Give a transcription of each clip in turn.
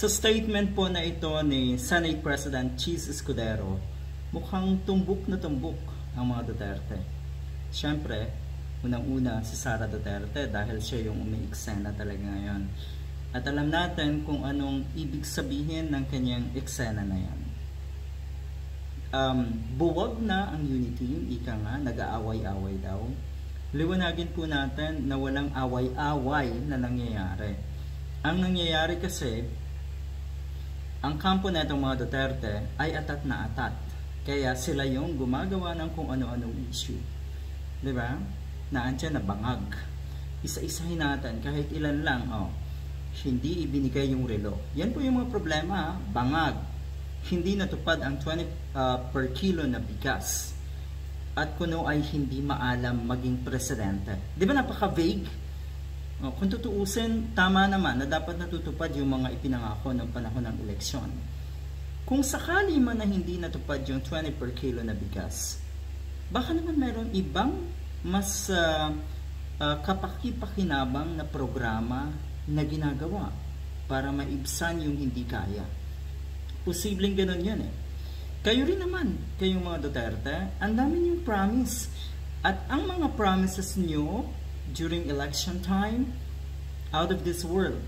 Sa statement po na ito ni Senate President Cheese Escudero, mukhang tumbok na tumbok ang mga Duterte. Siyempre, unang-una si Sara Duterte dahil siya yung umi-eksena talaga ngayon. At alam natin kung anong ibig sabihin ng kanyang eksena na yan. Buwag na ang unity, ika nga, nag-aaway-away daw. Liwanagin po natin na walang away-away na nangyayari. Ang nangyayari kasi, ang kampo na itong mga Duterte ay atat na atat. Kaya sila yung gumagawa ng kung ano-anong issue. Diba? Naandyan na bangag. Isa-isahin natin, kahit ilan lang, hindi ibinigay yung relo. Yan po yung mga problema, bangag. Hindi natupad ang 20 per kilo na bigas. At kuno ay hindi maalam maging presidente. Di ba napaka-vague? Kung tutuusin, tama naman na dapat natutupad yung mga ipinangako ng panahon ng eleksyon. Kung sakali man na hindi natupad yung 20 per kilo na bigas, baka naman meron ibang mas kapaki-pakinabang na programa na ginagawa para maibsan yung hindi kaya. Posibleng ganun yan eh. Kayo rin naman, kayong mga Duterte, ang dami niyong promise. At ang mga promises niyo during election time, out of this world.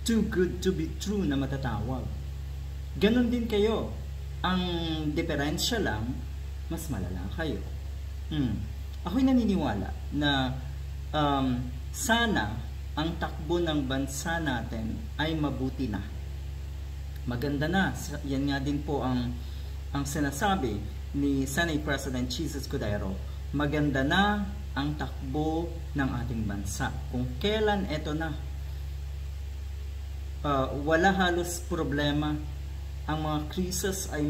Too good to be true na matatawag. Ganon din kayo. Ang diferensya lang, mas malala kayo. Ako'y naniniwala na sana ang takbo ng bansa natin ay mabuti na. Maganda na. Yan nga din po ang sinasabi ni Senate President Cheese Escudero. Maganda na ang takbo ng ating bansa. Kung kailan eto na, wala halos problema. Ang mga krisis ay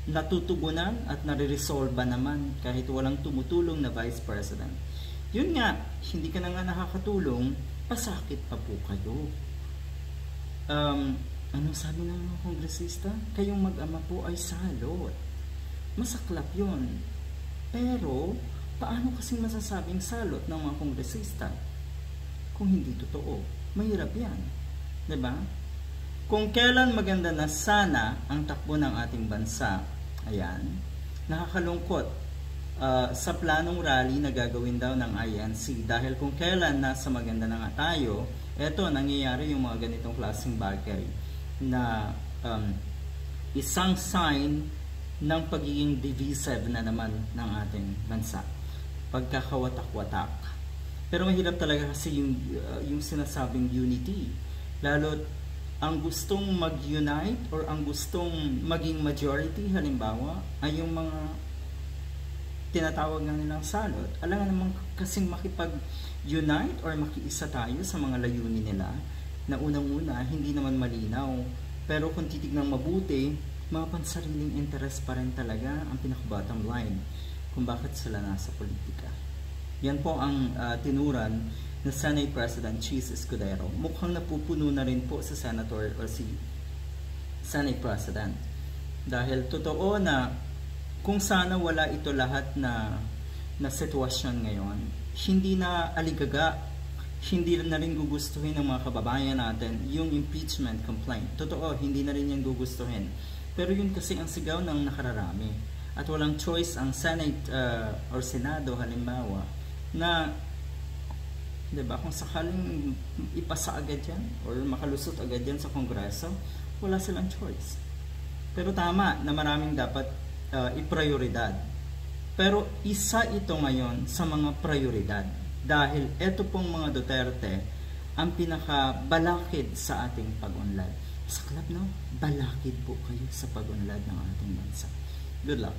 natutugunan at nare-resolve naman kahit walang tumutulong na Vice President. Yun nga, hindi ka na nga nakakatulong, pasakit pa po kayo. Ano sabi ng mga kongresista? Kayong mag-ama po ay salot. Masaklap yun. Pero, paano kasing masasabing salot ng mga kongresista? Kung hindi totoo, mahirap yan. Diba? Kung kailan maganda na sana ang takbo ng ating bansa, ayan, nakakalungkot sa planong rally na gagawin daw ng INC. Dahil kung kailan nasa maganda na nga tayo, eto, nangyayari yung mga ganitong klaseng bagay na isang sign ng pagiging divisive na naman ng ating bansa. Pagkakawatak-watak. Pero mahirap talaga kasi yung sinasabing unity. Lalo ang gustong mag-unite or ang gustong maging majority, halimbawa, ay yung mga tinatawag nga nilang salot. Alam nga naman kasing makipag-unite or makiisa tayo sa mga layunin nila na unang-una, hindi naman malinaw. Pero kung titignan mabuti, mga pansariling interest pa rin talaga ang pinaka-bottom line kung bakit sila nasa politika. Yan po ang tinuran na Senate President Cheese Escudero. Mukhang napupuno na rin po sa Senator o si Senate President. Dahil totoo na kung sana wala ito lahat na sitwasyon ngayon, hindi na aligaga, hindi na rin gugustuhin ng mga kababayan natin yung impeachment complaint. Totoo, hindi na rin yan gugustuhin. Pero yun kasi ang sigaw ng nakararami. At walang choice ang Senate or Senado halimbawa na, diba, kung sakaling ipasa agad yan or makalusot agad yan sa Kongreso, wala silang choice. Pero tama na maraming dapat iprioridad. Pero isa ito ngayon sa mga prioridad. Dahil eto pong mga Duterte ang pinakabalakid sa ating pag-unlad. Saklap, no? Balakid po kayo sa pag-unlad ng ating bansa. Good luck.